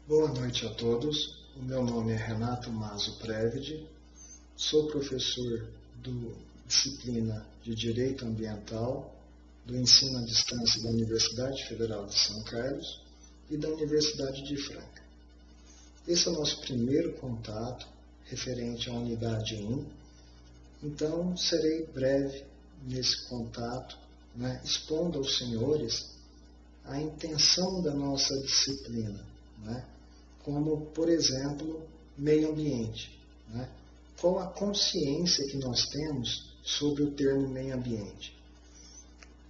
Boa noite a todos. O meu nome é Renato Mazo Previde, sou professor do disciplina de Direito Ambiental do ensino à distância da Universidade Federal de São Carlos e da Universidade de Franca. Esse é o nosso primeiro contato referente à unidade 1, então serei breve nesse contato, expondo aos senhores a intenção da nossa disciplina, como, por exemplo, meio ambiente. Qual a consciência que nós temos sobre o termo meio ambiente?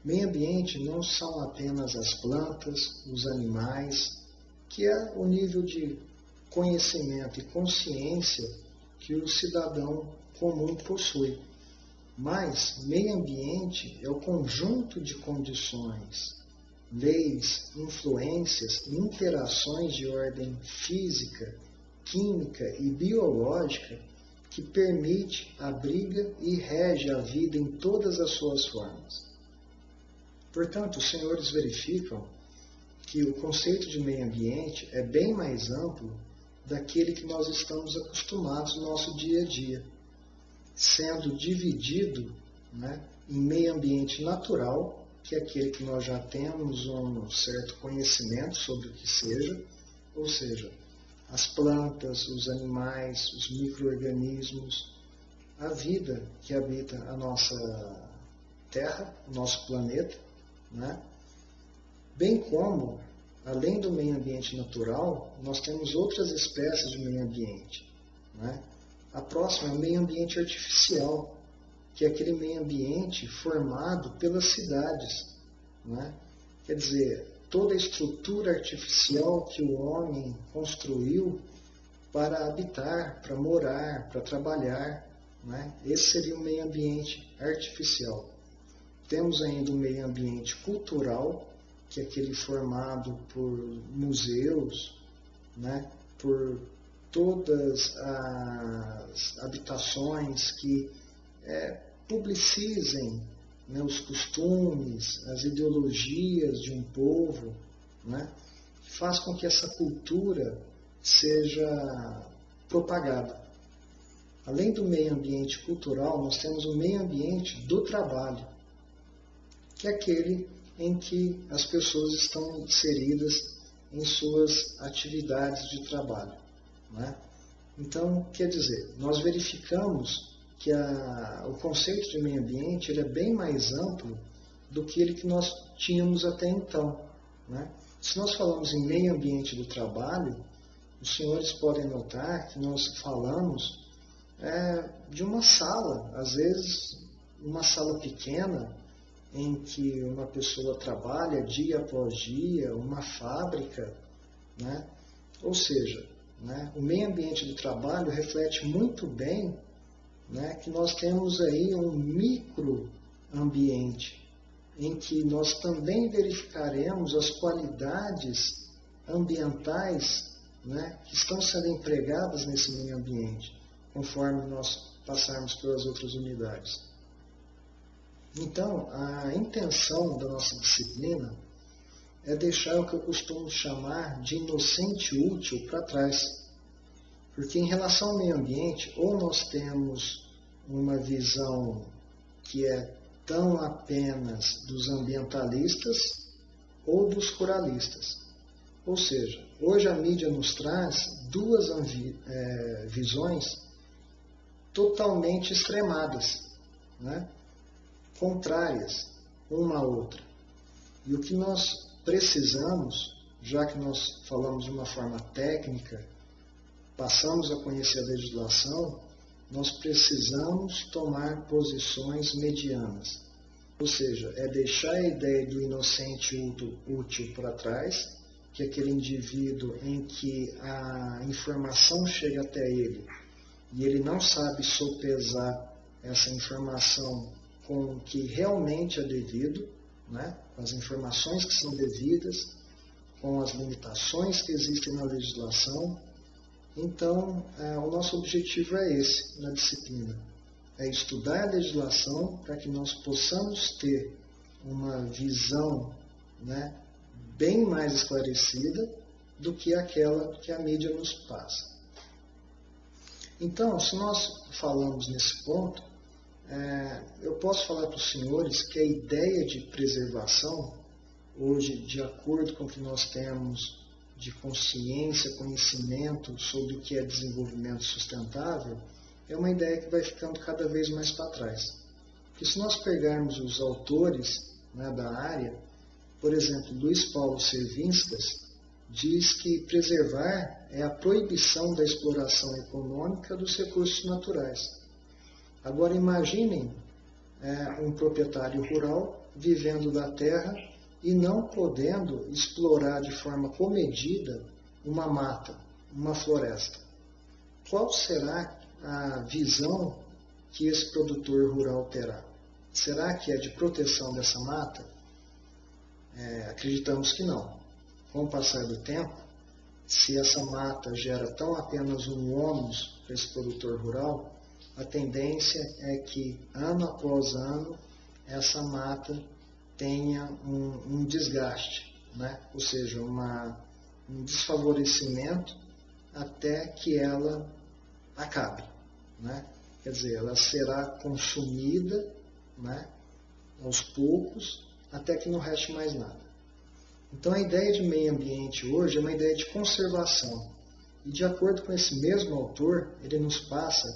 Meio ambiente não são apenas as plantas, os animais, que é o nível de conhecimento e consciência que o cidadão comum possui. Mas meio ambiente é o conjunto de condições, leis, influências e interações de ordem física, química e biológica que permite, abriga e rege a vida em todas as suas formas. Portanto, os senhores verificam que o conceito de meio ambiente é bem mais amplo daquele que nós estamos acostumados no nosso dia a dia, sendo dividido em meio ambiente natural, que é aquele que nós já temos um certo conhecimento sobre o que seja, ou seja, as plantas, os animais, os micro-organismos, a vida que habita a nossa Terra, o nosso planeta, bem como, além do meio ambiente natural, nós temos outras espécies de meio ambiente. A próxima é o meio ambiente artificial, que é aquele meio ambiente formado pelas cidades. Quer dizer, toda a estrutura artificial que o homem construiu para habitar, para morar, para trabalhar. Esse seria o meio ambiente artificial. Temos ainda o meio ambiente cultural, que é aquele formado por museus, por todas as habitações que publicizem os costumes, as ideologias de um povo, que faz com que essa cultura seja propagada. Além do meio ambiente cultural, nós temos o meio ambiente do trabalho, que é aquele em que as pessoas estão inseridas em suas atividades de trabalho. Então, quer dizer, nós verificamos que o conceito de meio ambiente ele é bem mais amplo do que ele que nós tínhamos até então. Se nós falamos em meio ambiente do trabalho, os senhores podem notar que nós falamos de uma sala, às vezes uma sala pequena, em que uma pessoa trabalha dia após dia, uma fábrica, ou seja, o meio ambiente do trabalho reflete muito bem que nós temos aí um microambiente, em que nós também verificaremos as qualidades ambientais que estão sendo empregadas nesse meio ambiente, conforme nós passarmos pelas outras unidades. Então, a intenção da nossa disciplina é deixar o que eu costumo chamar de inocente útil para trás. Porque em relação ao meio ambiente, ou nós temos uma visão que é tão apenas dos ambientalistas ou dos ruralistas. Ou seja, hoje a mídia nos traz duas visões totalmente extremadas, contrárias uma à outra. E o que nós precisamos, já que nós falamos de uma forma técnica, passamos a conhecer a legislação, nós precisamos tomar posições medianas. Ou seja, é deixar a ideia do inocente útil para trás, que é aquele indivíduo em que a informação chega até ele e ele não sabe sopesar essa informação com o que realmente é devido, com as informações que são devidas, com as limitações que existem na legislação. Então, o nosso objetivo é esse na disciplina, é estudar a legislação para que nós possamos ter uma visão bem mais esclarecida do que aquela que a mídia nos passa. Então, se nós falamos nesse ponto, eu posso falar para os senhores que a ideia de preservação, hoje, de acordo com o que nós temos de consciência, conhecimento sobre o que é desenvolvimento sustentável, é uma ideia que vai ficando cada vez mais para trás. Porque se nós pegarmos os autores, né, da área, por exemplo, Luiz Paulo Cervinskas diz que preservar é a proibição da exploração econômica dos recursos naturais. Agora imaginem um proprietário rural vivendo da terra e não podendo explorar de forma comedida uma mata, uma floresta. Qual será a visão que esse produtor rural terá? Será que é de proteção dessa mata? Acreditamos que não. Com o passar do tempo, se essa mata gera tão apenas um ônus para esse produtor rural, a tendência é que, ano após ano, essa mata tenha um desgaste, né? Ou seja, um desfavorecimento até que ela acabe, né? Quer dizer, ela será consumida, né, aos poucos, até que não reste mais nada. Então a ideia de meio ambiente hoje é uma ideia de conservação. E de acordo com esse mesmo autor, ele nos passa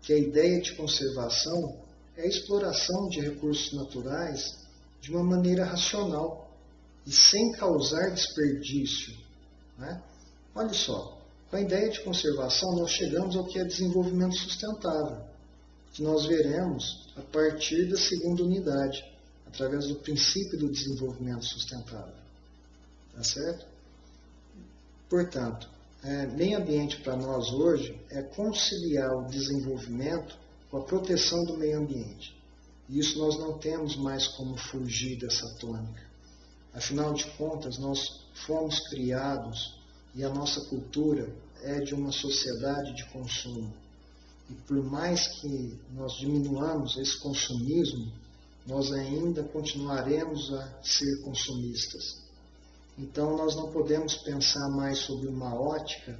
que a ideia de conservação é a exploração de recursos naturais de uma maneira racional e sem causar desperdício, né? Olha só, com a ideia de conservação nós chegamos ao que é desenvolvimento sustentável, que nós veremos a partir da segunda unidade, através do princípio do desenvolvimento sustentável. Tá certo? Portanto, meio ambiente para nós hoje é conciliar o desenvolvimento com a proteção do meio ambiente. E isso nós não temos mais como fugir dessa tônica. Afinal de contas, nós fomos criados e a nossa cultura é de uma sociedade de consumo. E por mais que nós diminuamos esse consumismo, nós ainda continuaremos a ser consumistas. Então nós não podemos pensar mais sobre uma ótica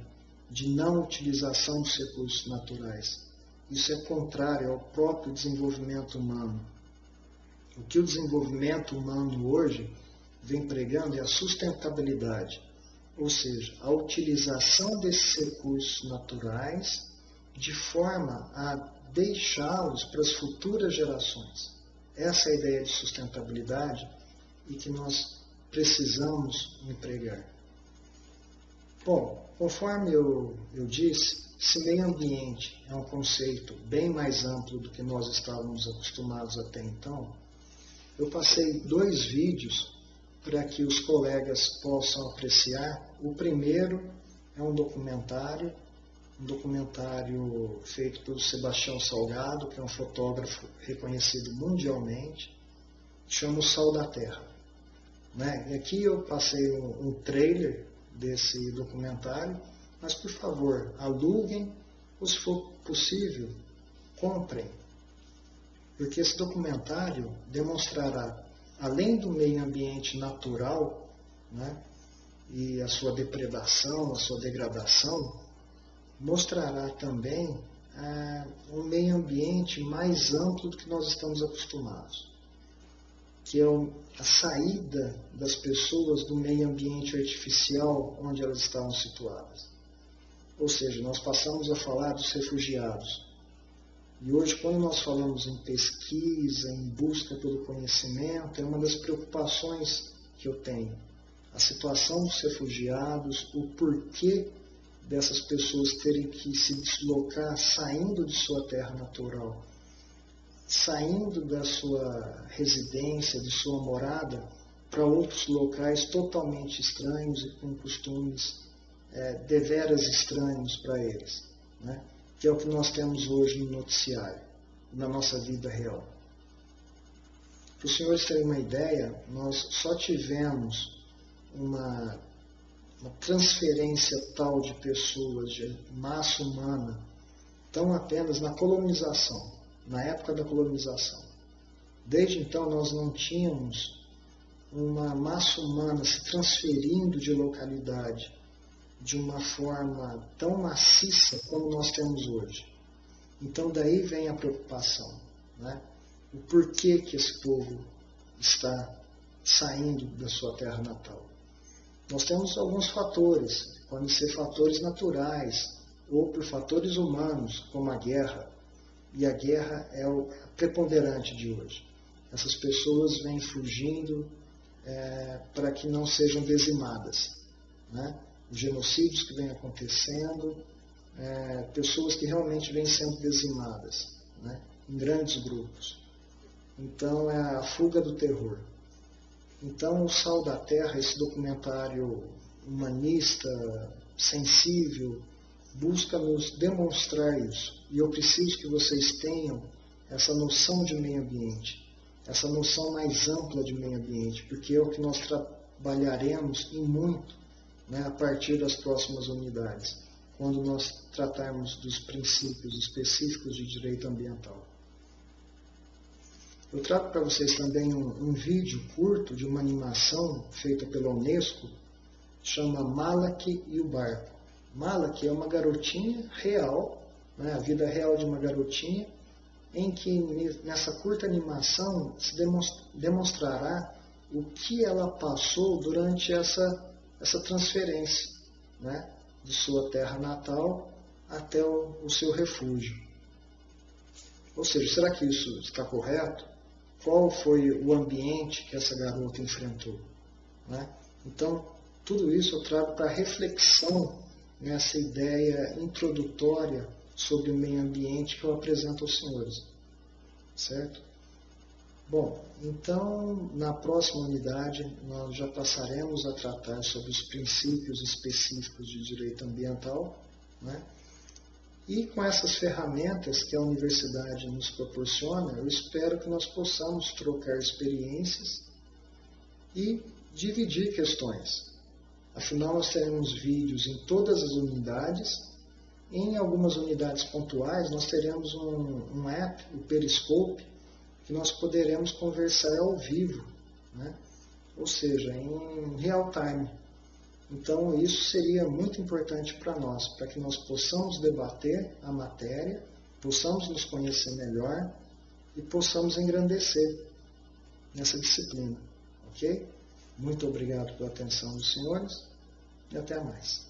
de não utilização dos recursos naturais. Isso é contrário ao próprio desenvolvimento humano. O que o desenvolvimento humano hoje vem pregando é a sustentabilidade, ou seja, a utilização desses recursos naturais de forma a deixá-los para as futuras gerações. Essa é a ideia de sustentabilidade e que nós precisamos empregar. Bom, conforme eu disse, se meio ambiente é um conceito bem mais amplo do que nós estávamos acostumados até então, eu passei 2 vídeos para que os colegas possam apreciar. O primeiro é um documentário feito pelo Sebastião Salgado, que é um fotógrafo reconhecido mundialmente, chama O Sal da Terra. Né? E aqui eu passei um trailer desse documentário, mas por favor, aluguem ou, se for possível, comprem. Porque esse documentário demonstrará, além do meio ambiente natural, né, e a sua depredação, a sua degradação, mostrará também um meio ambiente mais amplo do que nós estamos acostumados, que é a saída das pessoas do meio ambiente artificial onde elas estavam situadas. Ou seja, nós passamos a falar dos refugiados. E hoje, quando nós falamos em pesquisa, em busca pelo conhecimento, é uma das preocupações que eu tenho. A situação dos refugiados, o porquê dessas pessoas terem que se deslocar saindo de sua terra natural, saindo da sua residência, de sua morada, para outros locais totalmente estranhos e com costumes deveras estranhos para eles, né? Que é o que nós temos hoje no noticiário, na nossa vida real. Para os senhores terem uma ideia, nós só tivemos uma transferência tal de pessoas, de massa humana, tão apenas na colonização, na época da colonização. Desde então nós não tínhamos uma massa humana se transferindo de localidade de uma forma tão maciça como nós temos hoje. Então daí vem a preocupação, né? O porquê que esse povo está saindo da sua terra natal. Nós temos alguns fatores, podem ser fatores naturais ou por fatores humanos, como a guerra, e a guerra é o preponderante de hoje. Essas pessoas vêm fugindo para que não sejam dizimadas, né? Os genocídios que vêm acontecendo, pessoas que realmente vêm sendo dizimadas, né? Em grandes grupos. Então é a fuga do terror. Então o Sal da Terra, esse documentário humanista, sensível, busca nos demonstrar isso. E eu preciso que vocês tenham essa noção de meio ambiente, essa noção mais ampla de meio ambiente, porque é o que nós trabalharemos e muito, né, a partir das próximas unidades, quando nós tratarmos dos princípios específicos de direito ambiental. Eu trago para vocês também um vídeo curto de uma animação feita pela Unesco, chama Malak e o Barco. Malak é uma garotinha real, né, a vida real de uma garotinha, em que nessa curta animação se demonstrará o que ela passou durante essa transferência, né, de sua terra natal até o seu refúgio. Ou seja, será que isso está correto? Qual foi o ambiente que essa garota enfrentou, né? Então, tudo isso eu trago para reflexão nessa ideia introdutória sobre o meio ambiente que eu apresento aos senhores, certo? Bom, então, na próxima unidade, nós já passaremos a tratar sobre os princípios específicos de direito ambiental, né? E com essas ferramentas que a universidade nos proporciona, eu espero que nós possamos trocar experiências e dividir questões. Afinal, nós teremos vídeos em todas as unidades. Em algumas unidades pontuais, nós teremos um app, o Periscope, que nós poderemos conversar ao vivo, né? Ou seja, em real time. Então, isso seria muito importante para nós, para que nós possamos debater a matéria, possamos nos conhecer melhor e possamos engrandecer nessa disciplina, ok? Muito obrigado pela atenção dos senhores e até mais.